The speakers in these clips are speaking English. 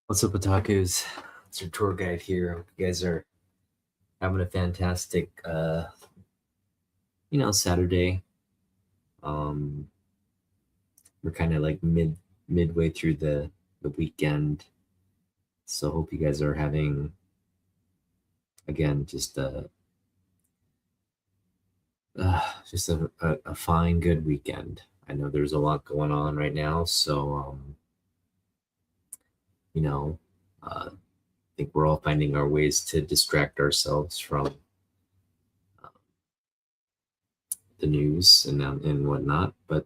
What's up, otakus? It's your tour guide here. Hope you guys are having a fantastic, Saturday. Um, we're kind of like midway through the weekend, so hope you guys are having again just a fine, good weekend. I know there's a lot going on right now, so you know, I think we're all finding our ways to distract ourselves from the news and whatnot, but.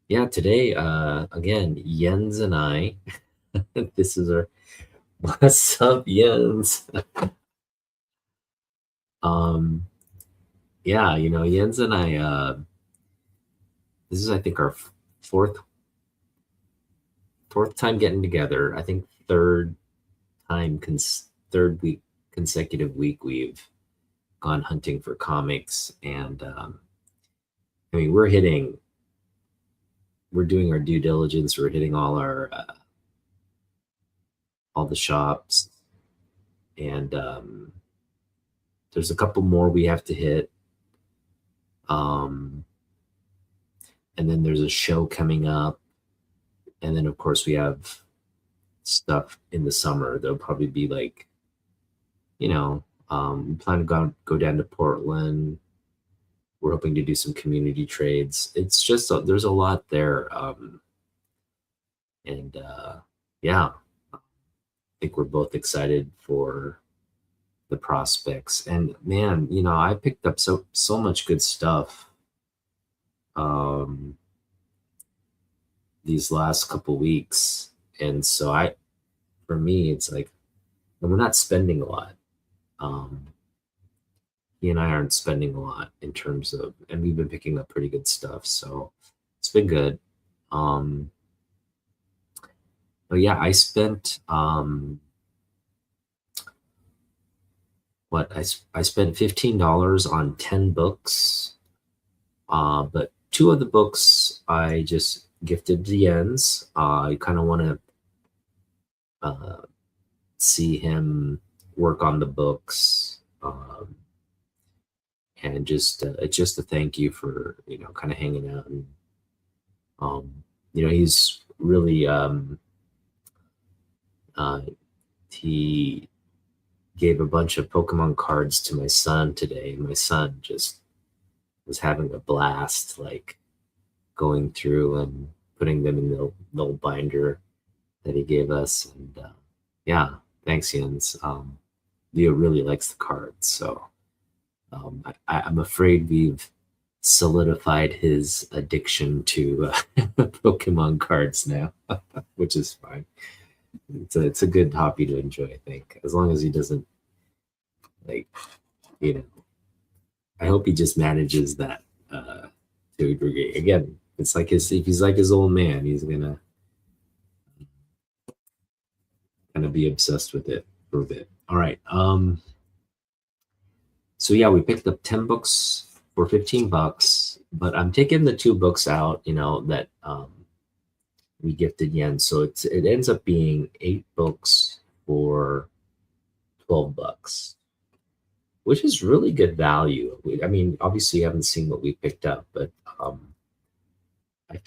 Yeah, today, again, Jens and I, this is our, what's up, Jens? Um, yeah, Jens and I, this is, I think, our fourth, fourth time getting together. I think third week, consecutive week we've gone hunting for comics. And, I mean, we're doing our due diligence. We're hitting all the shops. And, there's a couple more we have to hit. Um, and then there's a show coming up, and then of course we have stuff in the summer. There'll probably be like, we plan to go down to Portland. We're hoping to do some community trades. It's just there's a lot there, and yeah, I think we're both excited for the prospects. And man, I picked up so much good stuff. Um, these last couple weeks, and so for me it's like we're not spending a lot. um he and I aren't spending a lot in terms of, and we've been picking up pretty good stuff, so it's been good. um but yeah, I spent I spent $15 on 10 books, but two of the books I just gifted to Jens. I kind of want to uh see him work on the books, and just it's just a thank you for kind of hanging out. And he's really uh, he gave a bunch of Pokemon cards to my son today. My son just was having a blast, like going through and putting them in the little binder that he gave us. And yeah, thanks, Jens. Leo really likes the cards, so I'm afraid we've solidified his addiction to Pokemon cards now, which is fine. It's a good hobby to enjoy, I think, as long as he doesn't, like, you know. I hope he just manages that to a degree. Again, it's like if he's like his old man, he's gonna kind of be obsessed with it for a bit. All right. So yeah, we picked up 10 books for $15, but I'm taking the two books out, that we gifted Yen. So it ends up being 8 books for $12, which is really good value. I mean, obviously you haven't seen what we picked up, but I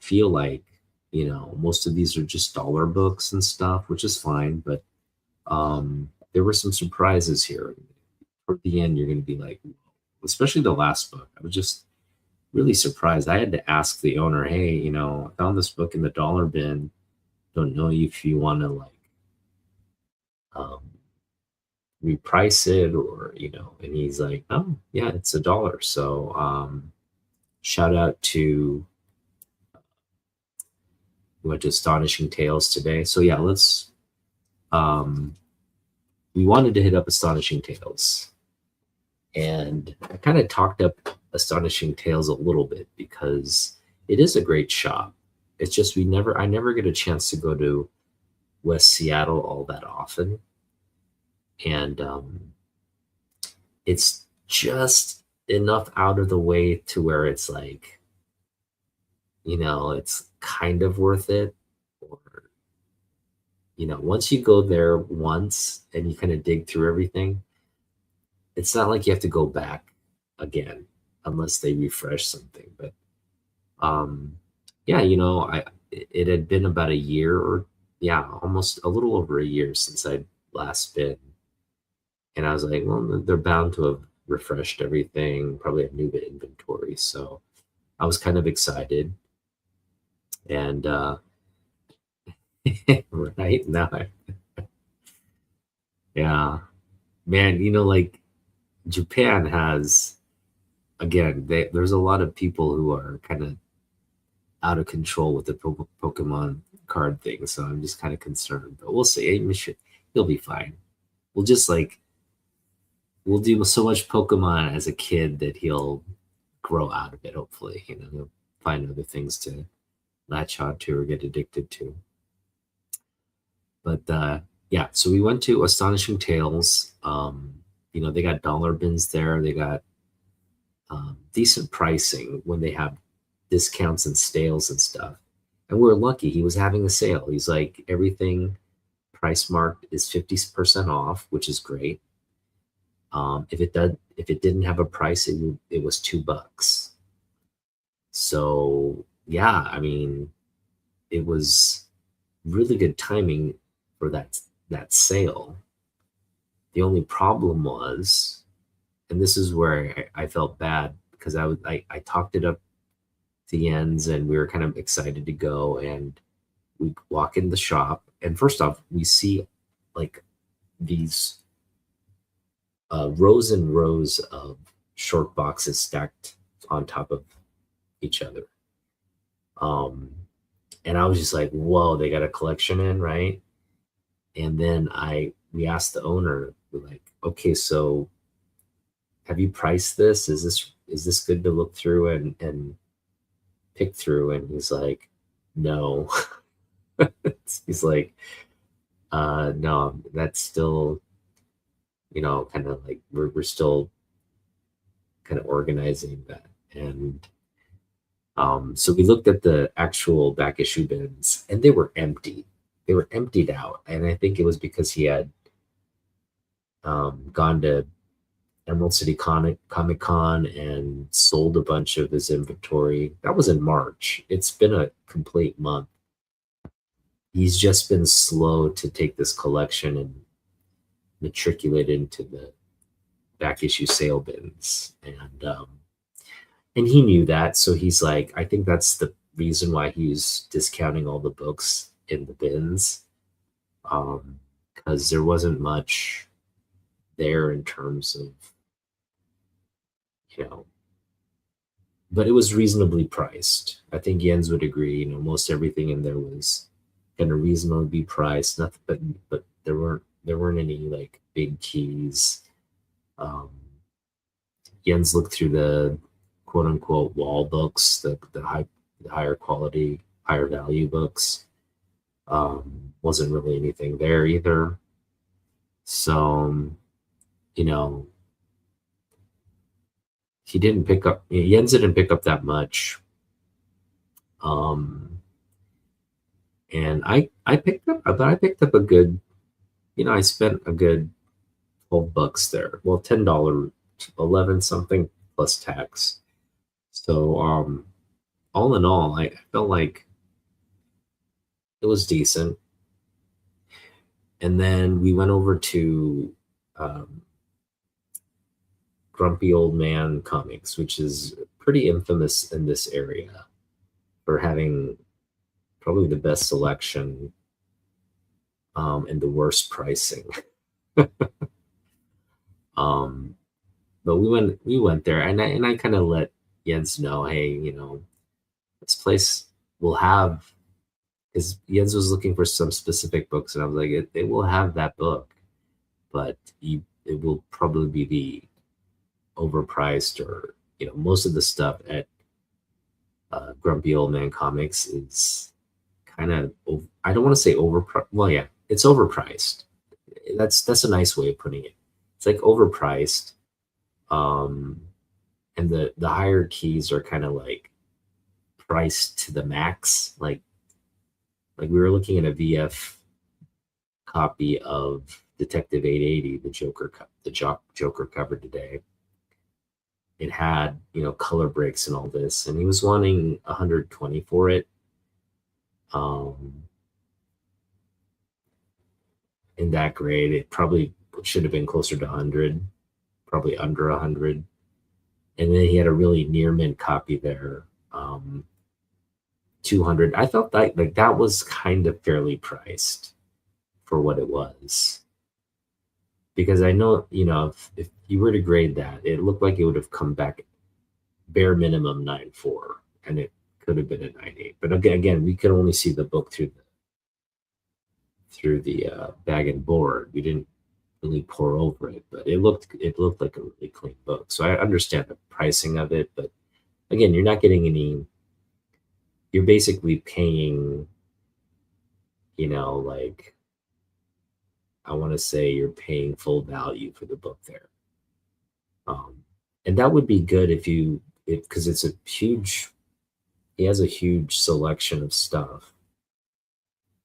feel like, most of these are just dollar books and stuff, which is fine, but there were some surprises here. Toward the end, you're going to be like, especially the last book. I was just really surprised. I had to ask the owner, hey, I found this book in the dollar bin. Don't know if you want to like um, reprice it, or, and he's like, oh, yeah, it's $1. So shout out to, we went to Astonishing Tales today. So yeah, um, we wanted to hit up Astonishing Tales. And I kind of talked up Astonishing Tales a little bit because it is a great shop. It's just I never get a chance to go to West Seattle all that often. And it's just enough out of the way to where it's like, it's kind of worth it. Or once you go there once and you kind of dig through everything, it's not like you have to go back again unless they refresh something. But um, yeah, it had been about a year, or yeah, almost a little over a year since I'd last been, and I was like, well, they're bound to have refreshed everything, probably a new inventory. So I was kind of excited, and right now, yeah, man, like Japan has, again, there's a lot of people who are kind of out of control with the Pokemon card thing. So I'm just kind of concerned, but we'll see. He'll be fine. We'll just like, we'll do so much Pokemon as a kid that he'll grow out of it, hopefully. He'll find other things to latch on to or get addicted to. But yeah, so we went to Astonishing Tales. They got dollar bins there. They got decent pricing when they have discounts and sales and stuff. And we are lucky. He was having a sale. He's like, everything price marked is 50% off, which is great. If it didn't have a price, it was $2. So yeah, I mean, it was really good timing for that sale. The only problem was, and this is where I felt bad because I talked it up to Jens and we were kind of excited to go, and we walk in the shop, and first off we see like these rows and rows of short boxes stacked on top of each other. And I was just like, whoa, they got a collection in, right? And then we asked the owner, we're like, okay, so have you priced this? Is this good to look through and pick through? And he's like, no. He's like, no, that's still, kind of like we're still kind of organizing that. And so we looked at the actual back issue bins, and they were empty. They were emptied out, and I think it was because he had gone to Emerald City Comic Con and sold a bunch of his inventory. That was in March. It's been a complete month. He's just been slow to take this collection and matriculate into the back issue sale bins, and he knew that. So he's like, I think that's the reason why he's discounting all the books in the bins, because there wasn't much there in terms of, but it was reasonably priced. I think Jens would agree. Most everything in there was kind of reasonably priced. Nothing, but there weren't any like big keys. Jens looked through the quote unquote wall books, the higher quality, higher value books. Wasn't really anything there either. So, he didn't pick up, Jens didn't pick up that much. And I picked up, but I picked up a good, I spent a good $12 there. Well, $10, 11 something plus tax. So, all in all, I felt like it was decent. And then we went over to Grumpy Old Man Comics, which is pretty infamous in this area for having probably the best selection and the worst pricing. But we went there, and I kind of let Jens know, hey, this place will have, because Jens was looking for some specific books, and I was like, it will have that book, but it will probably be the overpriced, or most of the stuff at Grumpy Old Man Comics is kind of, I don't want to say overpriced. Well, yeah, it's overpriced. That's a nice way of putting it. It's like overpriced, and the higher keys are kind of like priced to the max. Like we were looking at a VF copy of Detective 880, the Joker cover today. It had, color breaks and all this, and he was wanting 120 for it. In that grade, it probably should have been closer to 100, probably under 100. And then he had a really near mint copy there, 200. I felt like that was kind of fairly priced for what it was, because I know, if you were to grade that, it looked like it would have come back bare minimum 9.4, and it could have been a 9.8. But again, we could only see the book through the bag and board. We didn't really pour over it, but it looked like a really clean book. So I understand the pricing of it, but again, you're not getting any. You're basically paying, like, I want to say you're paying full value for the book there. And that would be good because it's a huge. He has a huge selection of stuff,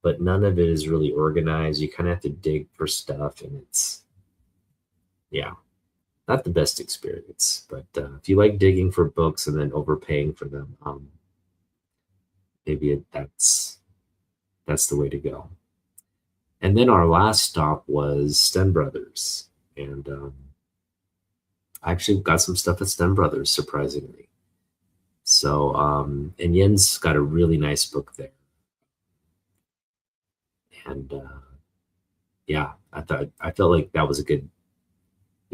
but none of it is really organized. You kind of have to dig for stuff, and it's, yeah, not the best experience. But if you like digging for books and then overpaying for them, maybe that's the way to go. And then our last stop was Sten Brothers, and I actually got some stuff at Sten Brothers, surprisingly. So, and Yen's got a really nice book there. And yeah, I felt like that was you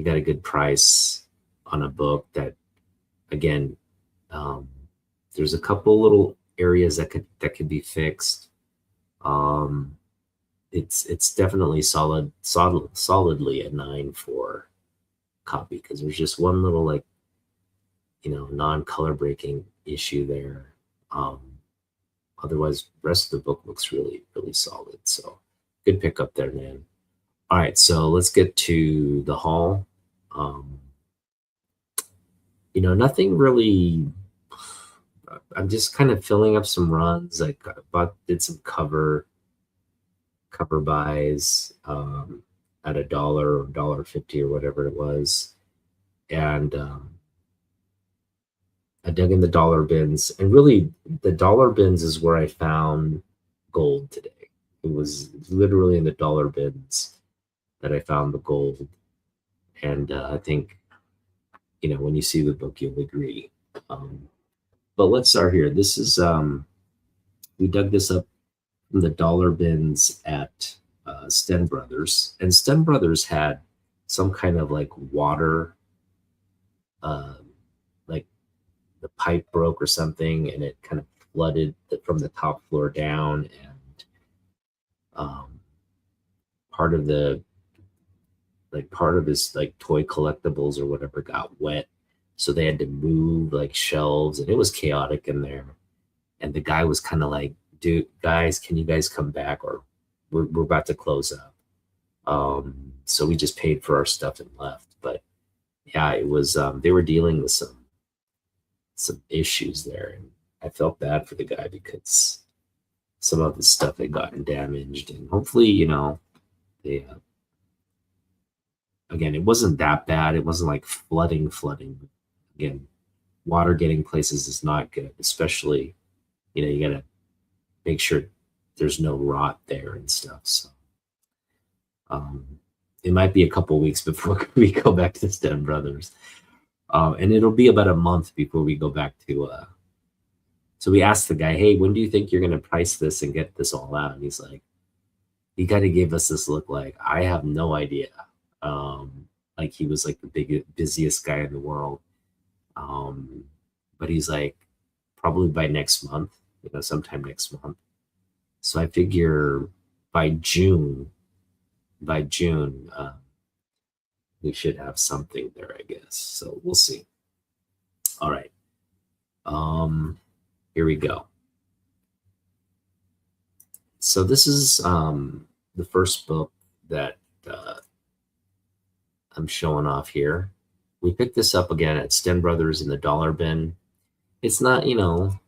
got a good price on a book that, again, there's a couple little areas that could be fixed. It's definitely solidly a 9.4 copy, because there's just one little, like, non-color breaking issue there. Otherwise, the rest of the book looks really, really solid. So good pickup there, man. All right, so let's get to the haul. Nothing really. I'm just kind of filling up some runs. I did some cover buys at $1 or $1.50 or whatever it was, and I dug in the dollar bins, and really the dollar bins is where I found gold today. It was literally in the dollar bins that I found the gold, and I think, when you see the book, you'll agree. But let's start here. This is we dug this up from the dollar bins at Sten Brothers, and Sten Brothers had some kind of like water, like the pipe broke or something, and it kind of flooded from the top floor down, and part of his like toy collectibles or whatever got wet, so they had to move like shelves, and it was chaotic in there. And the guy was kind of like, dude, guys, can you guys come back, or we're about to close up. So we just paid for our stuff and left. But yeah, it was they were dealing with some issues there, and I felt bad for the guy because some of his stuff had gotten damaged, and hopefully, they again, it wasn't that bad. It wasn't like flooding. Again, water getting places is not good, especially, you got to make sure there's no rot there and stuff. So it might be a couple weeks before we go back to Sten Brothers. And it'll be about a month before we go back to so we asked the guy, hey, when do you think you're going to price this and get this all out? And he's like, he kind of gave us this look like, I have no idea. Like he was like the busiest guy in the world. But he's like, probably by next month, sometime next month. So I figure by June, we should have something there, I guess. So we'll see. All right. Here we go. So this is the first book that I'm showing off here. We picked this up again at Sten Brothers in the dollar bin. It's not,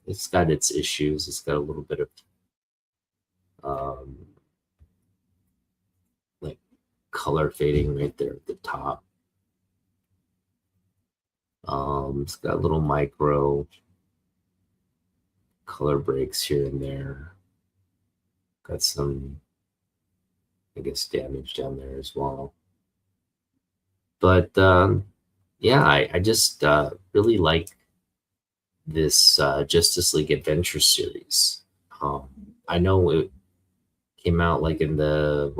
it's got its issues. It's got a little bit of color fading right there at the top. It's got little micro color breaks here and there. Got some, I guess, damage down there as well. But yeah, I just really like this Justice League Adventure series. I know it came out like in the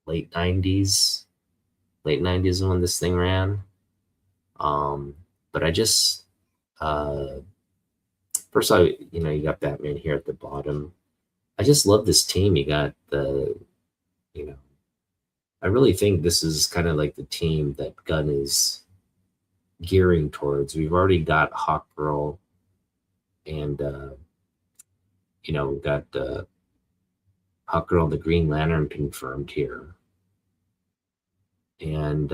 late '90s, late '90s when this thing ran. But I just first I you got Batman here at the bottom. I just love this team. You got you know I really think this is kind of like the team that Gunn is gearing towards. We've already got Hawkgirl, and we've got Hawkgirl and the Green Lantern confirmed here, and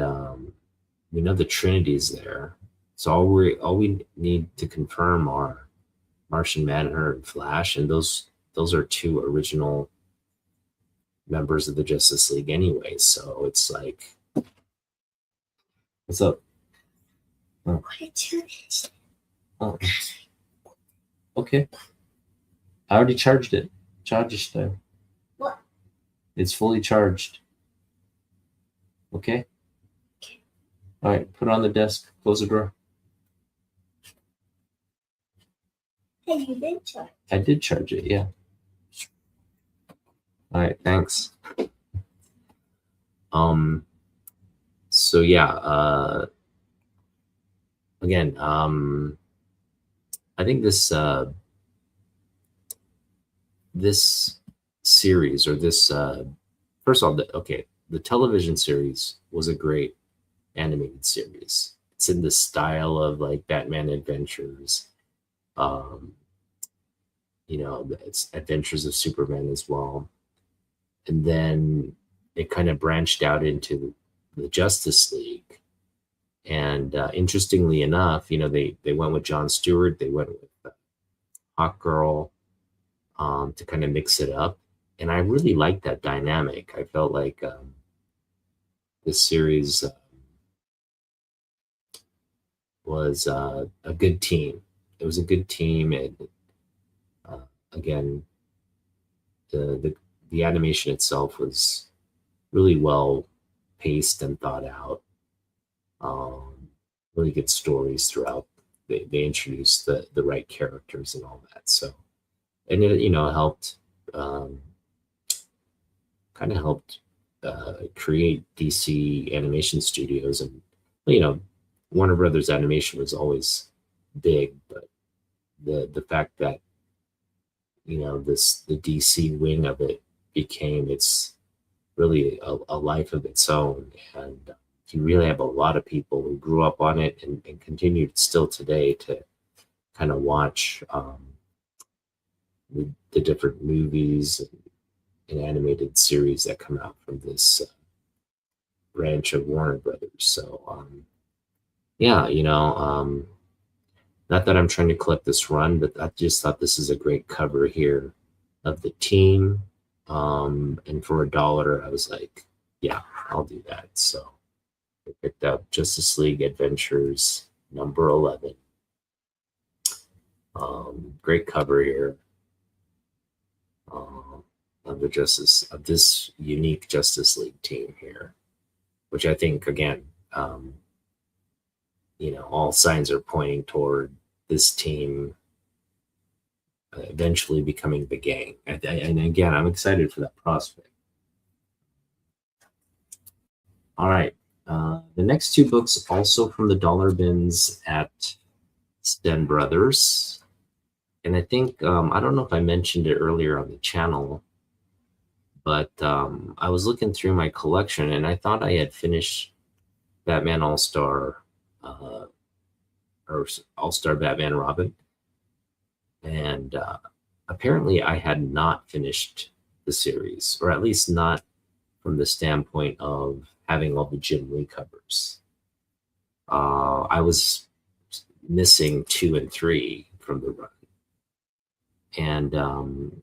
we know the Trinity's there. So all we need to confirm are Martian Manhunter and Flash, and those are two original members of the Justice League anyway. So it's like, what's up? Oh. Oh. Okay. I already charged it. Charged there. What? It's fully charged. Okay. All right. Put it on the desk. Close the door. Hey, you did charge. I did charge it. Yeah. All right. Thanks. So yeah. Again. I think this this series, or this first of all, the television series was a great animated series. It's in the style of like Batman Adventures, it's Adventures of Superman as well, and then it kind of branched out into the Justice League. And interestingly enough, they went with John Stewart, they went with Hawkgirl, to kind of mix it up. And I really liked that dynamic. I felt like this series was a good team. It was a good team, and again, the animation itself was really well paced and thought out. Really good stories throughout. They introduced the right characters and all that. So, and it helped, kind of helped create DC animation studios. And Warner Brothers Animation was always big, but the fact that the DC wing of it became, it's really a life of its own. And you really have a lot of people who grew up on it and continue still today to kind of watch the different movies and animated series that come out from this branch of Warner Brothers. So yeah, not that I'm trying to collect this run, but I just thought this is a great cover here of the team. And for $1, I was like, yeah, I'll do that. So I picked up Justice League Adventures number 11. Great cover here of this unique Justice League team here, which I think, again, all signs are pointing toward this team eventually becoming the gang. And again, I'm excited for that prospect. All right. The next two books, also from the dollar bins at Sten Brothers. And I think, I don't know if I mentioned it earlier on the channel, but I was looking through my collection and I thought I had finished Batman All-Star, or All-Star Batman Robin. And apparently I had not finished the series, or at least not from the standpoint of having all the Jim Lee covers. I was missing 2 and 3 from the run. And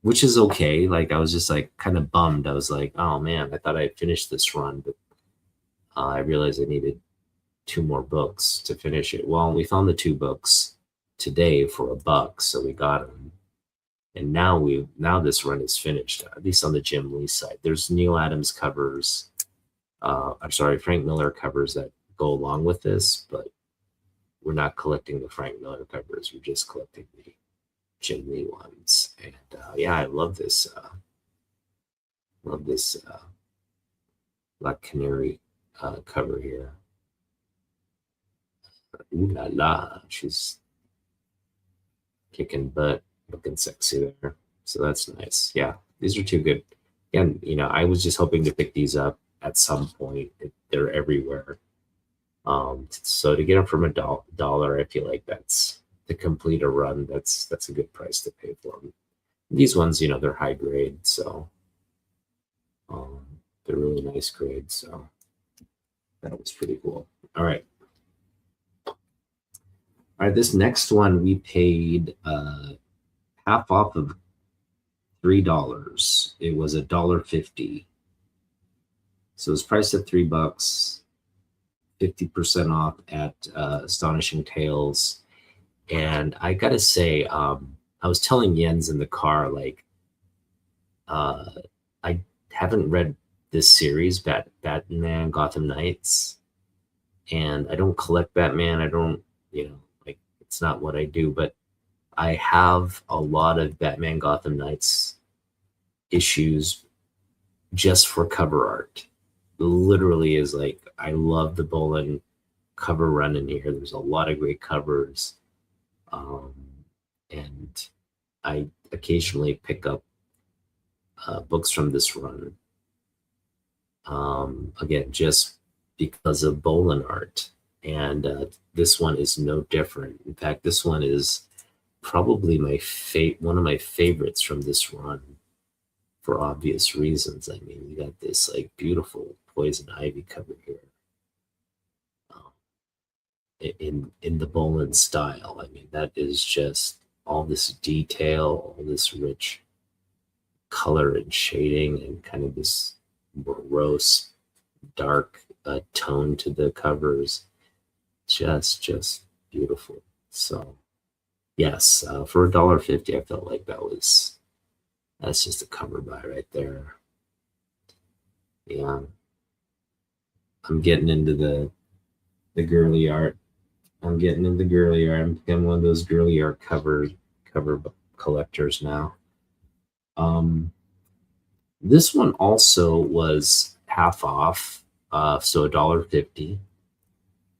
which is okay. Like I was just like kind of bummed. I was like, oh man, I thought I had finished this run, but I realized I needed two more books to finish it. Well, we found the two books today for $1, so we got them. And now this run is finished, at least on the Jim Lee side. There's Neil Adams covers, I'm sorry, Frank Miller covers that go along with this, but we're not collecting the Frank Miller covers. We're just collecting the Jim Lee ones. And yeah, I love this. Love this Black Canary cover here. Ooh la la, she's kicking butt, looking sexy there. So that's nice. Yeah, these are two good. And I was just hoping to pick these up at some point. They're everywhere. So to get them from $1, I feel like that's to complete a run. That's a good price to pay for them. These ones, they're high grade, so um, they're really nice grade. So that was pretty cool. All right. All right, this next one we paid half off of $3. It was $1.50. So it's priced at $3, 50% off at Astonishing Tales. And I gotta say, I was telling Jens in the car, like, I haven't read this series, Batman Gotham Knights, and I don't collect Batman. I don't, like, it's not what I do, but I have a lot of Batman Gotham Knights issues just for cover art. Literally is like, I love the Bolin cover run in here. There's a lot of great covers. And I occasionally pick up books from this run. Again, just because of Bolin art. And this one is no different. In fact, this one is probably one of my favorites from this run for obvious reasons. I mean, you got this like beautiful poison ivy cover here. In the Bolin style. I mean, that is just all this detail, all this rich color and shading, and kind of this morose, dark tone to the covers. Just beautiful. So, yes, for $1.50, I felt like that's just a cover buy right there. Yeah, I'm getting into the girly art. I'm getting into girly art. I'm becoming one of those girly art cover collectors now. This one also was half off, so $1.50,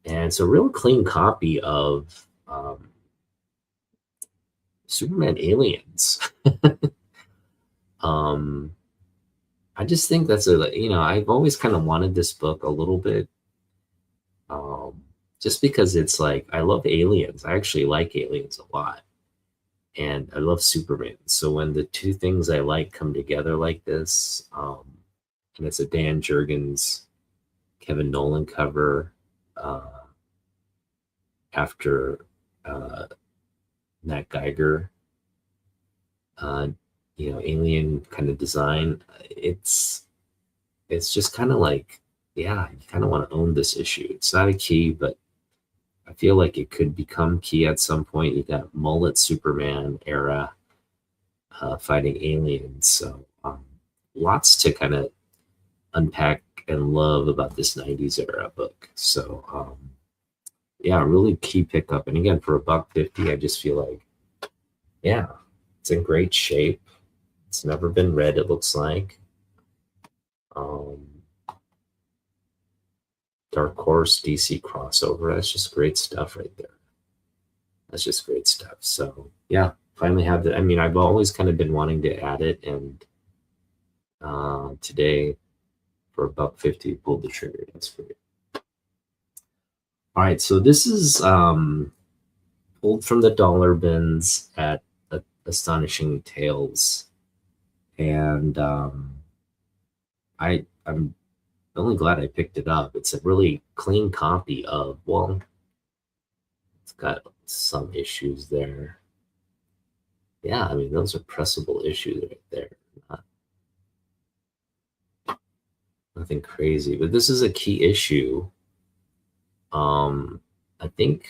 and it's a real clean copy of Superman Aliens. I just think that's I've always kind of wanted this book a little bit. Just because it's like, I love aliens. I actually like aliens a lot. And I love Superman. So when the two things I like come together like this, and it's a Dan Jurgens, Kevin Nolan cover after Matt Geiger, alien kind of design, it's just kind of like, yeah, you kind of want to own this issue. It's not a key, but I feel like it could become key at some point. You got mullet Superman era fighting aliens. So lots to kind of unpack and love about this 90s era book. So yeah, really key pickup. And again, for $1.50, I just feel like, yeah, it's in great shape. It's never been read, it looks like. Dark Horse DC crossover. That's just great stuff right there. That's just great stuff. So yeah, finally have that. I mean, I've always kind of been wanting to add it, and today for $1.50 pulled the trigger. That's great. All right, so this is pulled from the dollar bins at Astonishing Tales, and I'm really glad I picked it up. It's a really clean copy of, well, it's got some issues there. Yeah, I mean, those are pressable issues right there. Not, nothing crazy, but this is a key issue. Um, I think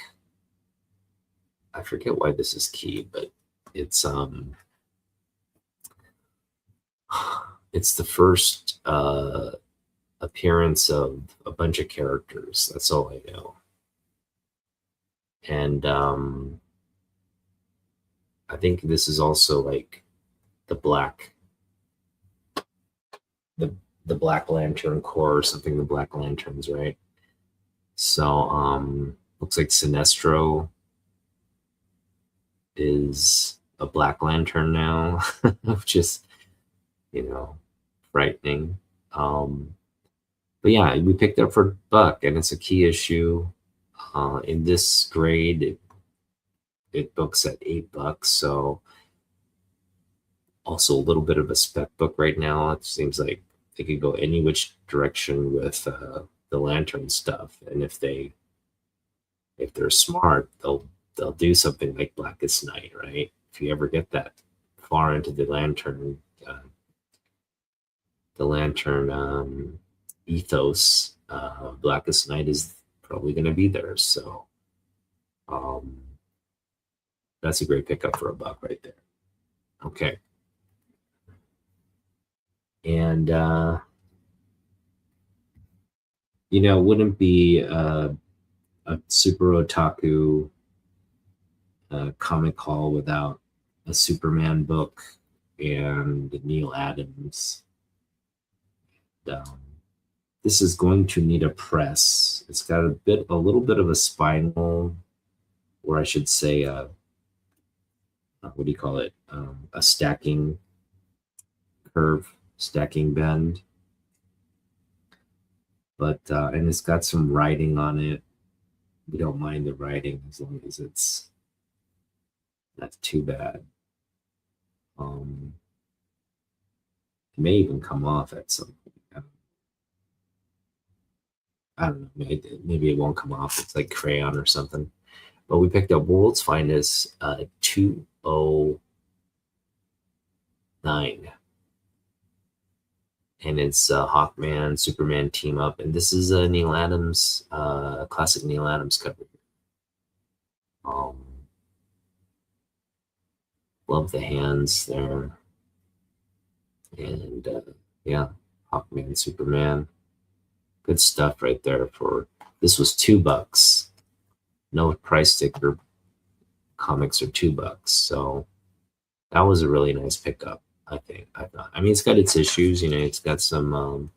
I forget why this is key, but it's it's the first appearance of a bunch of characters. That's all I know. And I think this is also like the black the the Black Lantern Corps or something, the Black Lanterns, right? So looks like Sinestro is a Black Lantern now, which is, you know, frightening. Um but yeah, we picked up for Buck, and it's a key issue. In this grade, it books at $8, so also a little bit of a spec book right now. It seems like they could go any which direction with the lantern stuff, and if they're smart, they'll do something like Blackest Night, right? If you ever get that far into the lantern ethos, Blackest Night is probably going to be there. So um, that's a great pickup for $1 right there. Okay, and wouldn't be a SuperOtaku comic haul without a Superman book and Neil Adams. Um, this is going to need a press. It's got a little bit of a spinal, or I should say, what do you call it? A stacking curve, stacking bend. But and it's got some writing on it. We don't mind the writing as long as it's not too bad. Um, it may even come off at some point. I don't know. Maybe it won't come off. It's like crayon or something. But we picked up World's Finest 209. And it's Hawkman, Superman team up. And this is a Neil Adams, classic Neil Adams cover. Um, love the hands there. And yeah, Hawkman, Superman. Good stuff right there. This was $2. No price sticker comics are $2. So that was a really nice pickup, I think. I thought. I mean, it's got its issues. It's got some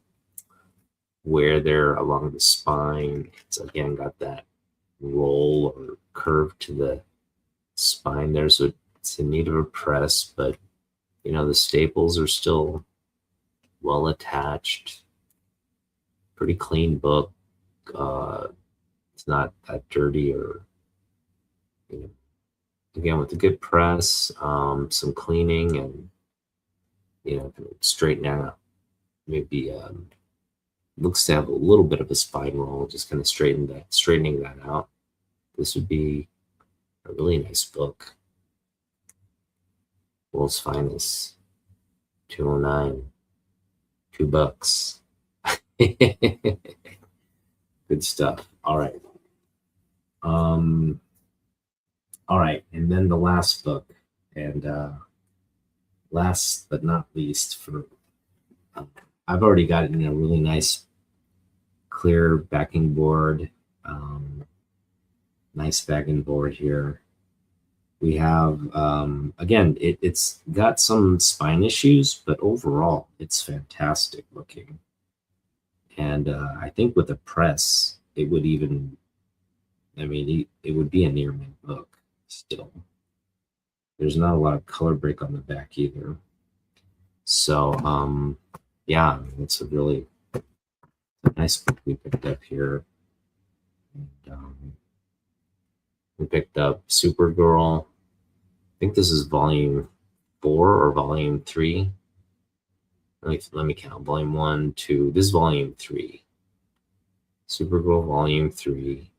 wear there along the spine. It's again got that roll or curve to the spine there, so it's in need of a press. But the staples are still well attached. Pretty clean book. It's not that dirty or again with a good press, some cleaning, and straighten out. Maybe looks to have a little bit of a spine roll, just kind of straightening that out. This would be a really nice book. World's Finest, 209, $2. Good stuff. All right. All right, and then the last book, and last but not least, I've already got a really nice clear backing board. Nice backing board here. We have again, it's got some spine issues, but overall it's fantastic looking. And I think with a press, it would even, I mean, it would be a near mint book still. There's not a lot of color break on the back either. So yeah, I mean, it's a really nice book we picked up here. And, we picked up Supergirl. I think this is volume 4 or volume 3. Let me count. Volume 1, 2. This is volume 3. Supergirl volume 3.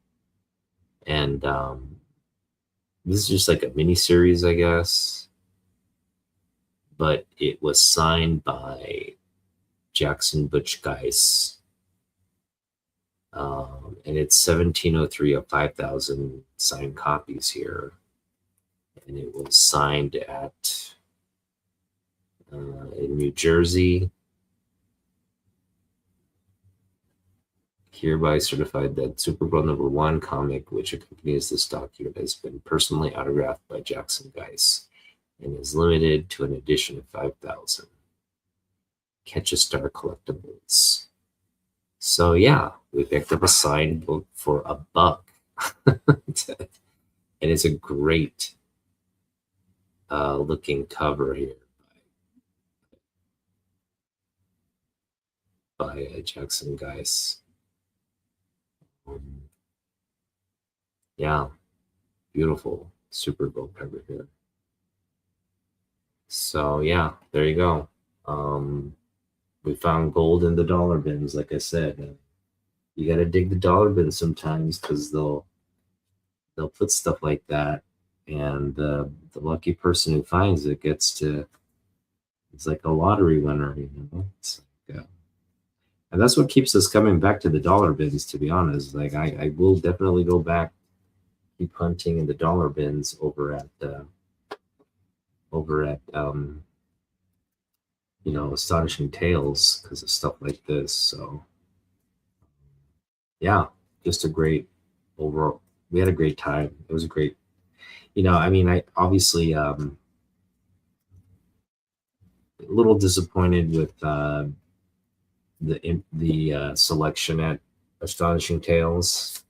And this is just like a mini series, I guess. but it was signed by Jackson Butch Geiss. And it's 1703 of 5,000 signed copies here. And it was signed at in New Jersey. Hereby certified that Supergirl #1 comic, which accompanies this document, has been personally autographed by Jackson Geiss and is limited to an edition of 5,000. Catch a Star Collectibles. So yeah, we picked up a signed book for $1. And it's a great looking cover here by Jackson Geiss. Yeah, beautiful Supergirl cover here. So yeah, there you go. We found gold in the dollar bins, like I said. You got to dig the dollar bins sometimes because they'll put stuff like that, and the lucky person who finds it gets to. It's like a lottery winner, you know. It's like, and that's what keeps us coming back to the dollar bins. To be honest, like I will definitely go back, keep hunting in the dollar bins over at Astonishing Tales because of stuff like this. So yeah, just a great overall. We had a great time. It was a great, I mean, I obviously a little disappointed with the selection at Astonishing Tales.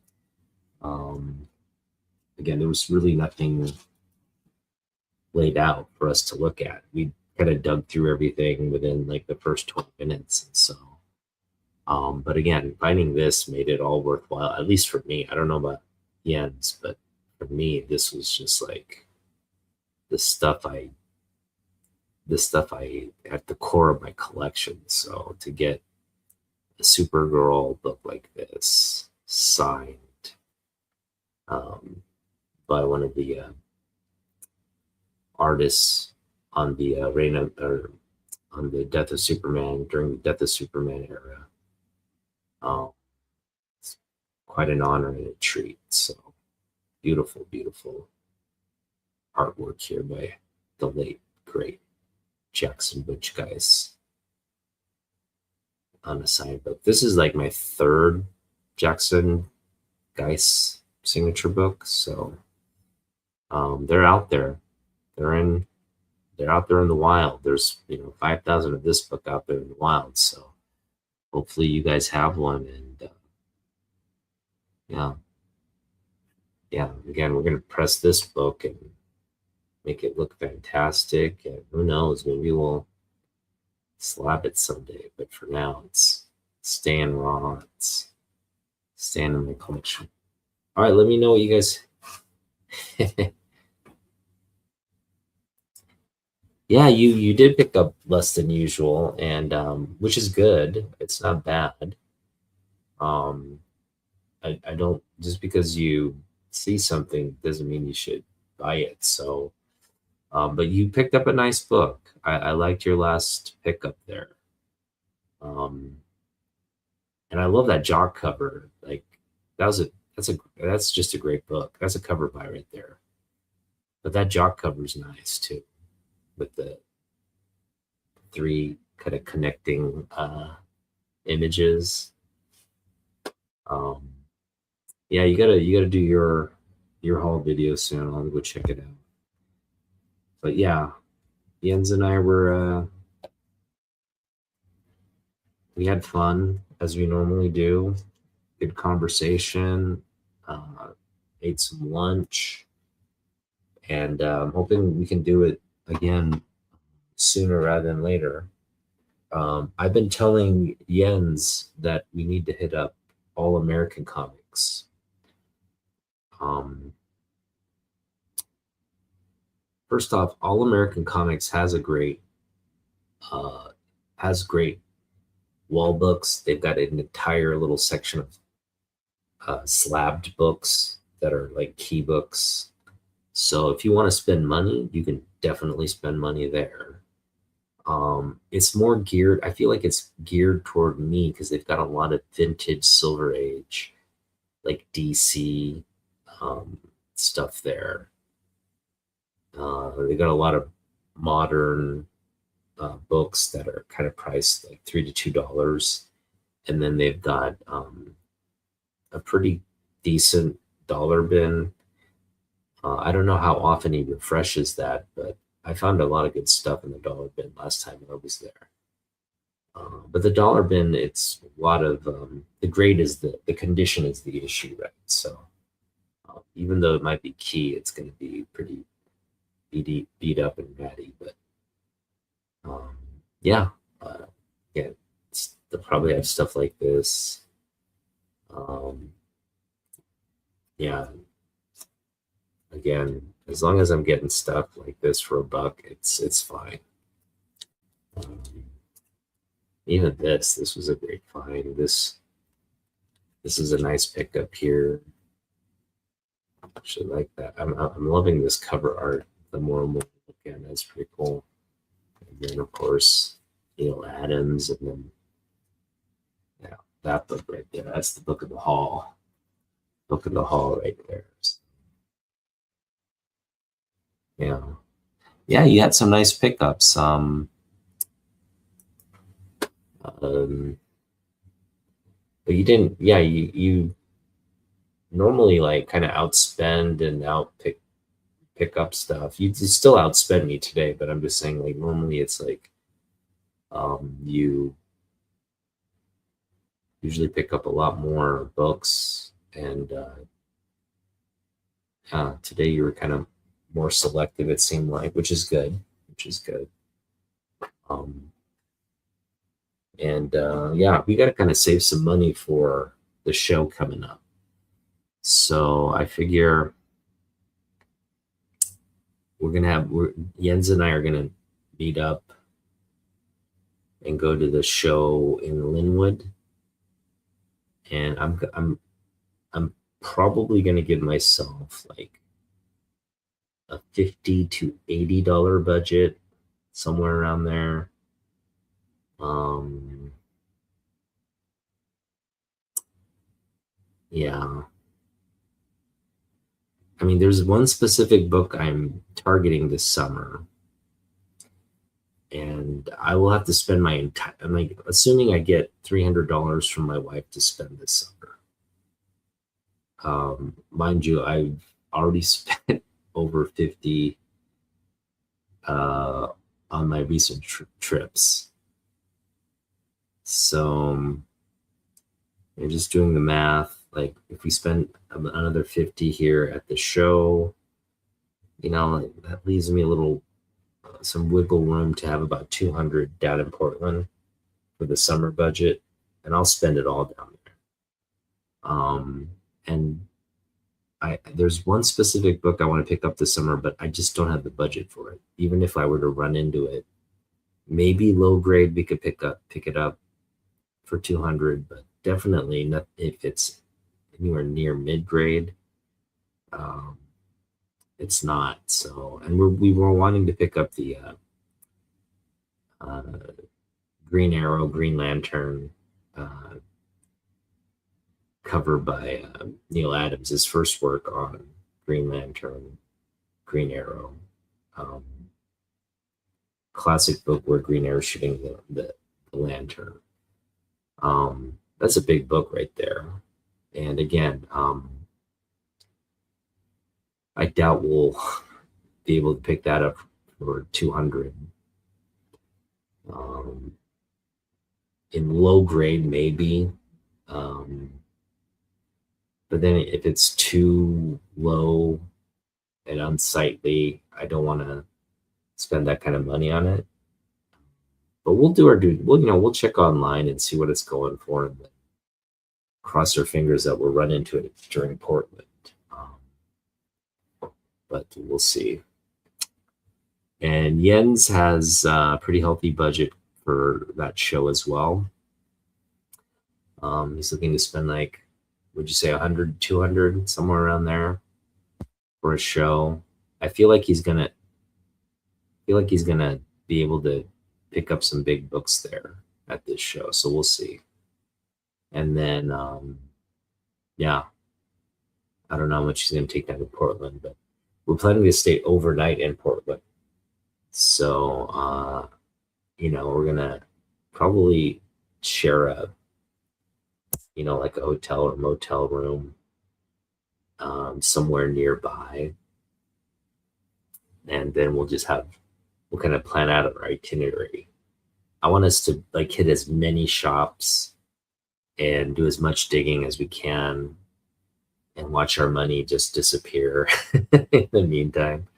Again, there was really nothing laid out for us to look at. We kind of dug through everything within like the first 20 minutes. And so, but again, finding this made it all worthwhile, at least for me. I don't know about Jens, but for me, this was just like the stuff I at the core of my collection. So to get a Supergirl book like this signed by one of the artists on the on the Death of Superman during the Death of Superman era. It's quite an honor and a treat. So beautiful, beautiful artwork here by the late great Jackson Butch Geiss on a signed book. This is like my third Jackson Geiss signature book. So they're out there. They're out there in the wild. There's 5,000 of this book out there in the wild. So hopefully you guys have one. And yeah. Again, we're gonna press this book and make it look fantastic. And who knows, maybe we'll slab it someday. But for now, it's staying raw. It's staying in my collection. All right, let me know what you guys. Yeah, you did pick up less than usual, and which is good. It's not bad. I don't, just because you see something doesn't mean you should buy it. So, but you picked up a nice book. I liked your last pickup there. And I love that jock cover. Like that's just a great book. That's a cover buy right there. But that jock cover is nice too, with the 3 kind of connecting images. Yeah, you gotta do your haul video soon. I'll go check it out. But yeah, Jens and I were we had fun as we normally do. Good conversation. Ate some lunch, and I'm hoping we can do it again sooner rather than later. I've been telling Jens that we need to hit up All American Comics. First off, All American Comics has great wall books. They've got an entire little section of slabbed books that are like key books. So if you want to spend money, you can definitely spend money there. It's more geared. I feel like it's geared toward me because they've got a lot of vintage Silver Age, like DC um, stuff there. They got a lot of modern books that are kind of priced like $3 to $2, and then they've got a pretty decent dollar bin. I don't know how often he refreshes that, but I found a lot of good stuff in the dollar bin last time I was there. But the dollar bin, it's a lot of the grade is the condition is the issue, right? So even though it might be key, it's going to be pretty beat up and ratty. But um, yeah, uh, yeah, they'll probably have stuff like this. Um, yeah, again, as long as I'm getting stuff like this for $1, it's fine. Um, Even this was a great find. This is a nice pickup here. I actually like that. I'm loving this cover art. The more and more again, that's pretty cool. And then of course, Adams, and then yeah, that book right there. That's the book of the hall. Book of the hall right there. So, yeah. Yeah, you had some nice pickups. Um but you didn't, yeah, you normally like kind of outspend and pick up stuff. You still outspend me today, but I'm just saying like normally it's like you usually pick up a lot more books, and today you were kind of more selective, it seemed like, which is good, which is good. Um, and yeah, we got to kind of save some money for the show coming up. So I figure Jens and I are gonna meet up and go to the show in Linwood, and I'm probably gonna give myself like a $50 to $80 budget, somewhere around there. Um, yeah, I mean, there's one specific book I'm targeting this summer, and I will have to spend my entire. I'm like assuming I get $300 from my wife to spend this summer. Mind you, I've already spent over 50 uh, on my recent trips. So you're just doing the math. Like if we spend another 50 here at the show, that leaves me a little some wiggle room to have about 200 down in Portland for the summer budget, and I'll spend it all down there. And there's one specific book I want to pick up this summer, but I just don't have the budget for it. Even if I were to run into it, maybe low grade we could pick it up for 200, but definitely not if it's anywhere near mid grade. It's not. So, and we were wanting to pick up the uh, Green Arrow, Green Lantern cover by Neil Adams, his first work on Green Lantern, Green Arrow. Um, Classic book where Green Arrow shooting the lantern. That's a big book right there. And again, I doubt we'll be able to pick that up for 200. In low grade, maybe. But then if it's too low and unsightly, I don't want to spend that kind of money on it. But we'll do our due. We'll check online and see what it's going for, and cross our fingers that we'll run into it during Portland. But we'll see. And Jens has a pretty healthy budget for that show as well. He's looking to spend like, would you say 100, 200, somewhere around there for a show. I feel like he's gonna be able to pick up some big books there at this show. So we'll see. And then, yeah, I don't know how much he's going to take down to Portland, but we're planning to stay overnight in Portland. So, we're going to probably share like a hotel or motel room somewhere nearby. And then we'll kind of plan out our itinerary. I want us to like hit as many shops and do as much digging as we can and watch our money just disappear in the meantime.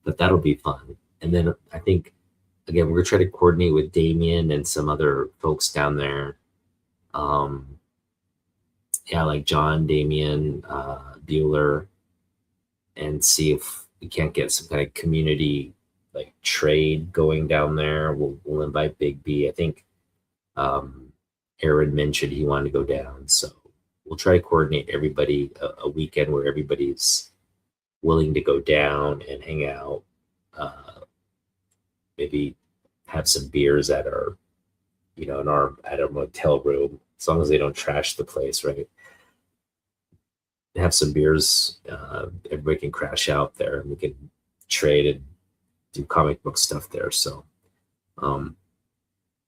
But that'll be fun. And then I think, again, we're going to try to coordinate with Damien and some other folks down there. Yeah, like John, Damien, Bueller, and see if we can't get some kind of community like trade going down there. We'll invite Big B. I think Aaron mentioned he wanted to go down, so we'll try to coordinate everybody a weekend where everybody's willing to go down and hang out. Maybe have some beers at our, at our motel room, as long as they don't trash the place, right? Have some beers. Everybody can crash out there, and we can trade and do comic book stuff there. So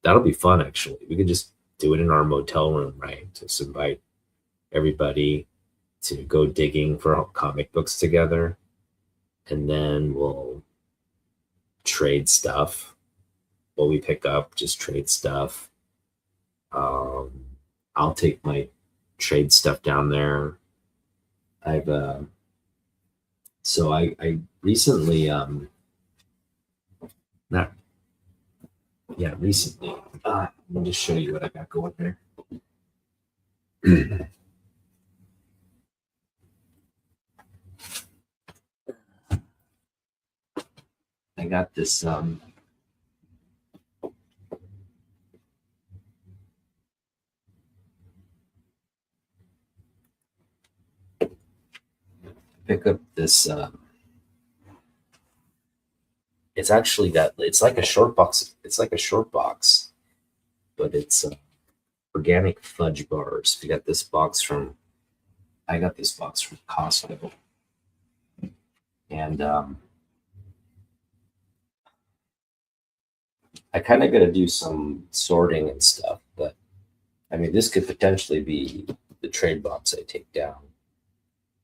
that'll be fun. Actually, we can just do it in our motel room, right? Just invite everybody to go digging for comic books together, and then we'll trade stuff. What we pick up, just trade stuff. I'll take my trade stuff down there. I've so I recently not yeah recently let me just show you what I got going there. I got this pick up this it's actually it's like a short box, but it's organic fudge bars. I got this box from Costco, and I kind of got to do some sorting and stuff, but I mean, this could potentially be the trade box I take down.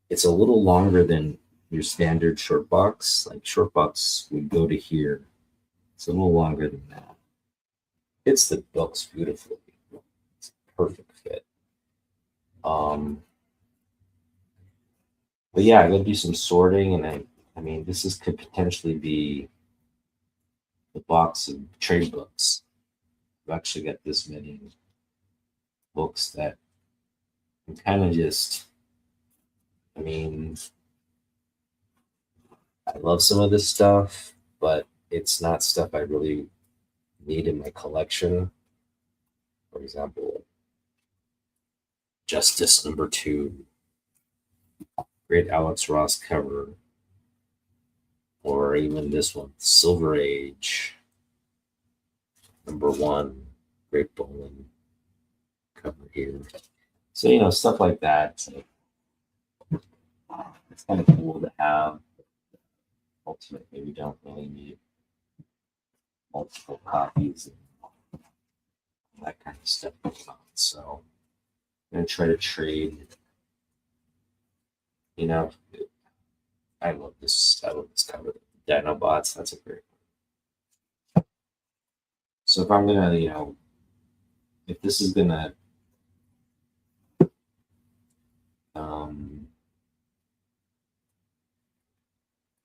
It's a little longer than your standard short box. Like short box would go to here. It's a little longer than that. Fits the books beautifully. It's a perfect fit. But yeah, I gotta do some sorting, and I mean, could potentially be the box of trade books. I've actually got this many books that I'm kind of just. I mean, I love some of this stuff, but it's not stuff I really need in my collection. For example, Justice #2, great Alex Ross cover, or even this one, Silver Age #1, great Bolin cover here. So stuff like that. So it's kind of cool to have. Ultimately, we don't really need multiple copies and that kind of stuff going on. So I'm gonna try to trade. I love this. I love this cover. Dinobots. That's a great one. So if I'm gonna, if this is gonna,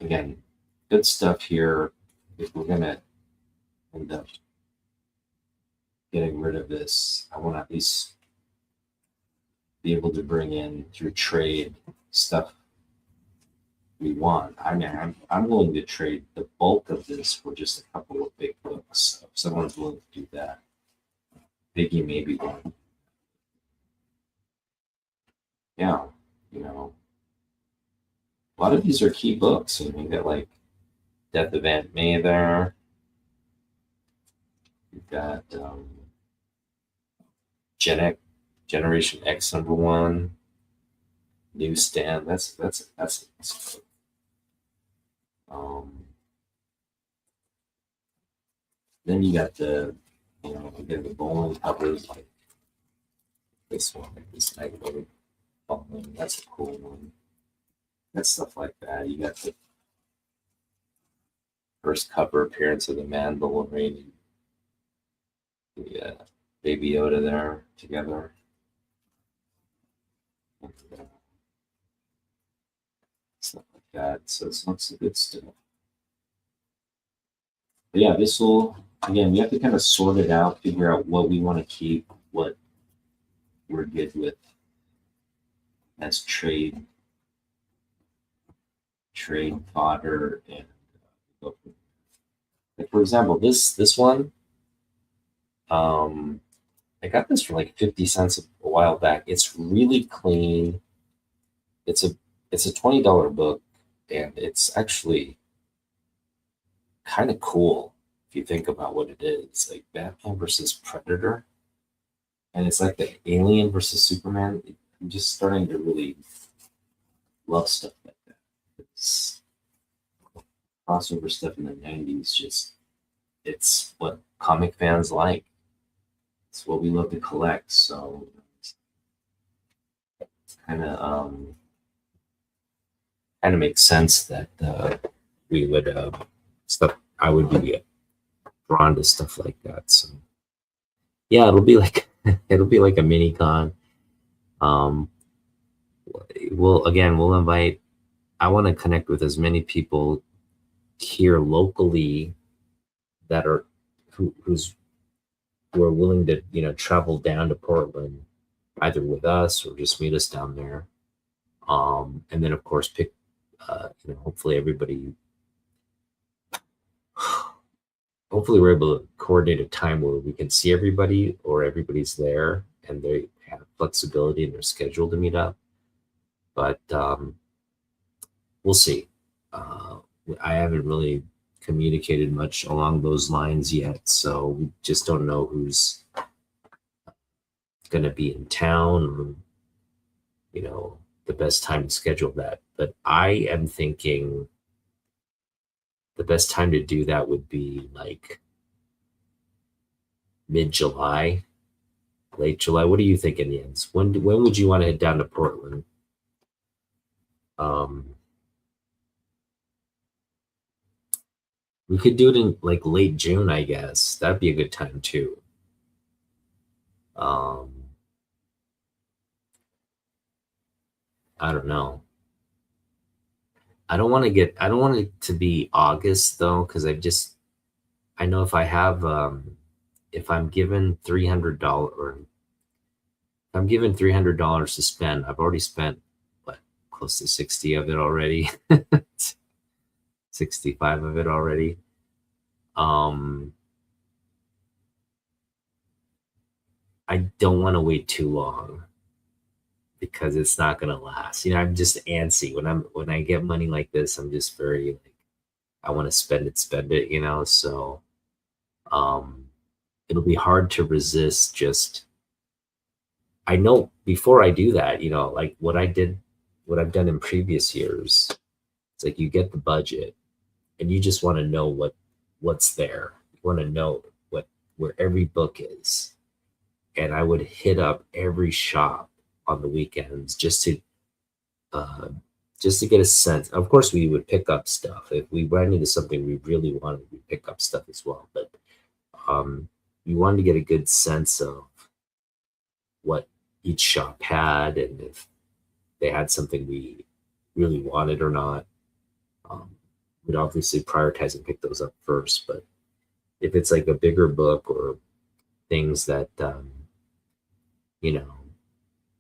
again, good stuff here. If we're gonna end up getting rid of this, I want to at least be able to bring in through trade stuff we want. I mean, I'm willing to trade the bulk of this for just a couple of big books. So if someone's willing to do that, Biggie maybe one. Yeah, a lot of these are key books. You got like Death of Aunt May there. got Generation X #1 newsstand. That's um, then you got again, the bowling covers like this one, like this Magnolia bowling. That's a cool one. That's stuff like that. You got the first cover appearance of the Mandalorian and the Baby Yoda there together. And, stuff like that. So it's lots of good stuff. But yeah, this will again, we have to kind of sort it out, figure out what we want to keep, what we're good with as trade fodder, and like for example, this one, I got this for like 50 cents a while back. It's really clean. It's a $20 book, and it's actually kind of cool if you think about what it is. Like Batman versus Predator, and it's like the Alien versus Superman. I'm just starting to really love stuff like that. It's crossover stuff in the 90s. Just it's what comic fans like. It's what we love to collect. So it's kind of makes sense that we would stuff. I would be drawn to stuff like that. So yeah, it'll be like it'll be like a mini con. Um, we'll invite. I want to connect with as many people here locally that are who are willing to travel down to Portland, either with us or just meet us down there. And then of course pick hopefully everybody. Hopefully we're able to coordinate a time where we can see everybody or everybody's there and they have flexibility in their schedule to meet up. But we'll see. I haven't really communicated much along those lines yet, so we just don't know who's going to be in town or the best time to schedule that. But I am thinking the best time to do that would be like mid-July, late July. What do you think, Indians? When would you want to head down to Portland? We could do it in like late June, I guess. That'd be a good time too. I don't know. I don't want it to be August though, because I know if I'm given $300 or if I'm given $300 to spend, I've already spent what, close to 60 of it already. 65 of it already. I don't want to wait too long because it's not going to last. I'm just antsy when I get money like this. I'm just very like, I want to spend it. So it'll be hard to resist. Just I know before I do that, like what I've done in previous years. It's like you get the budget and you just want to know what's there. You want to know where every book is. And I would hit up every shop on the weekends just to get a sense. Of course, we would pick up stuff if we ran into something we really wanted. We pick up stuff as well, but we wanted to get a good sense of what each shop had and if they had something we really wanted or not. We'd obviously prioritize and pick those up first, but if it's like a bigger book or things that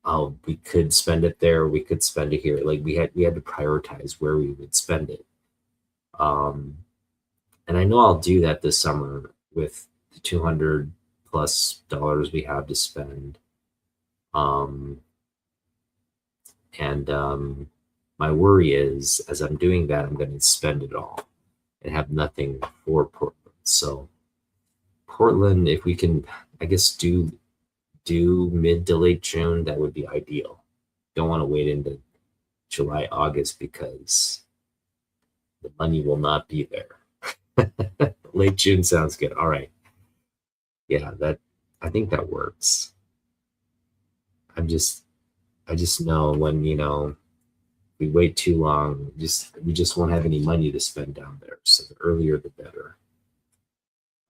oh, we could spend it there, we could spend it here. Like we had to prioritize where we would spend it. And I know I'll do that this summer with the $200 plus we have to spend. My worry is, as I'm doing that, I'm going to spend it all and have nothing for Portland. So Portland, if we can, I guess do mid to late June, that would be ideal. Don't want to wait into July, August because the money will not be there. Late June sounds good. All right. Yeah, that I think that works. I'm just I just know when, we wait too long, we just won't have any money to spend down there. So the earlier the better.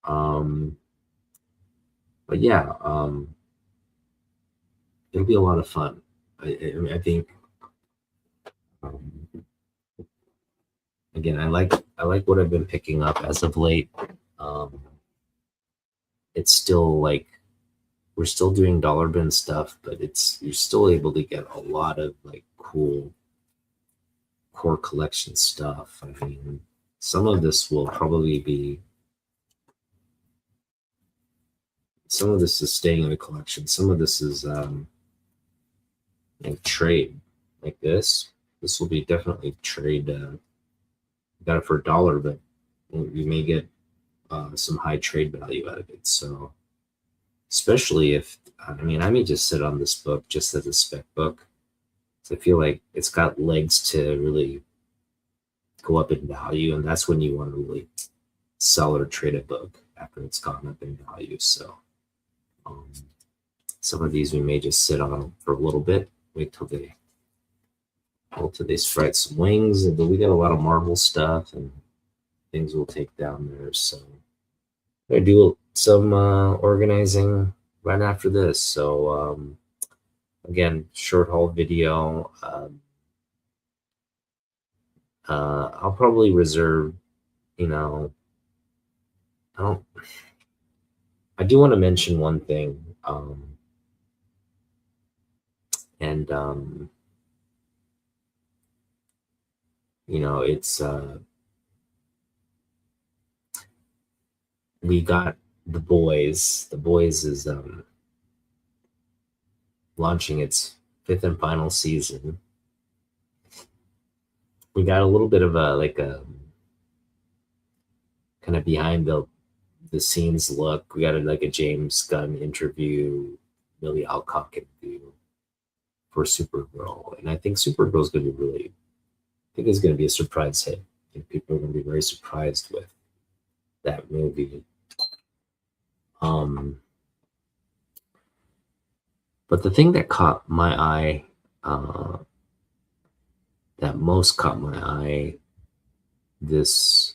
Um but yeah, it'll be a lot of fun. I think um, again, I like what I've been picking up as of late. Um, it's still like we're still doing dollar bin stuff, but it's you're still able to get a lot of like cool core collection stuff. I mean, some of this will probably be some of this is staying in the collection. Some of this is like trade, like this. This will be definitely trade. Got it for $1, but you may get some high trade value out of it. So especially if I mean I may just sit on this book just as a spec book. So I feel like it's got legs to really go up in value, and that's when you want to really sell or trade a book after it's gone up in value. So um, some of these we may just sit on for a little bit, wait till they spread some wings. But we got a lot of Marvel stuff and things we'll take down there. So I do some organizing right after this. So again, short haul video. I'll probably reserve, you know, I don't. I do want to mention one thing, and it's we got the boys. The boys is launching its fifth and final season. We got a little bit of a like a kind of behind the scenes look. We got like a James Gunn interview, Millie Alcock interview for Supergirl, and I think Supergirl is going to be really. I think it's going to be a surprise hit. I think people are going to be very surprised with that movie. But the thing that caught my eye, that most caught my eye this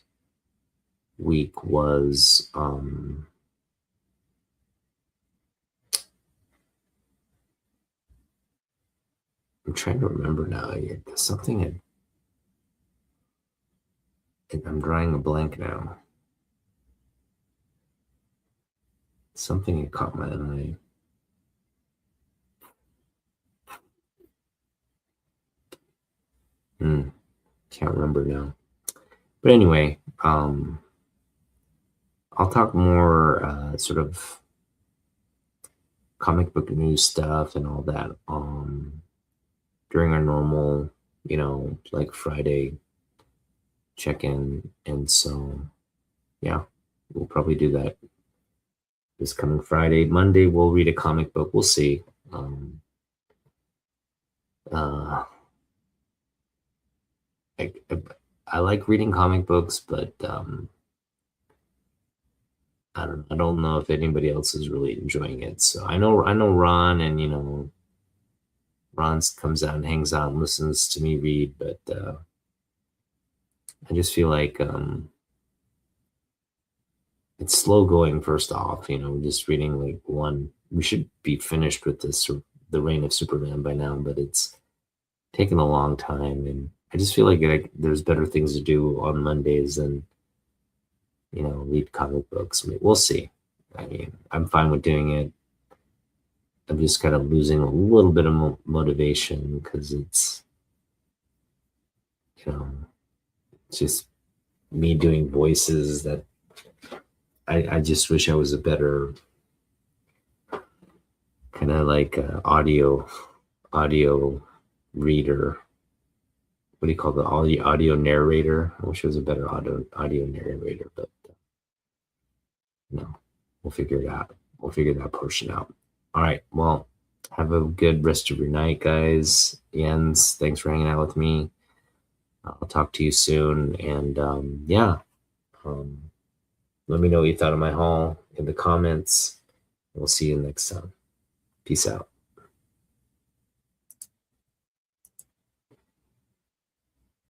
week was I'm trying to remember now. Something I'm drawing a blank now. Something had caught my eye. Can't remember now. But anyway, I'll talk more sort of comic book news stuff and all that during our normal, like Friday check-in. And so, yeah, we'll probably do that this coming Friday. Monday, we'll read a comic book. We'll see. I like reading comic books, but I don't know if anybody else is really enjoying it. So I know Ron, and Ron comes out and hangs out and listens to me read, but I just feel like it's slow going. First off, we're just reading like one. We should be finished with the Reign of Superman by now, but it's taken a long time, and I just feel like there's better things to do on Mondays than read comic books. I mean, we'll see. I mean, I'm fine with doing it. I'm just kind of losing a little bit of motivation because it's just me doing voices that I just wish I was a better kind of like audio reader. What do you call the audio narrator? I wish I was a better audio narrator, but no. we'll figure it out. We'll figure that portion out. All right. Well, have a good rest of your night, guys. Jens, thanks for hanging out with me. I'll talk to you soon. And yeah, let me know what you thought of my haul in the comments. We'll see you next time. Peace out.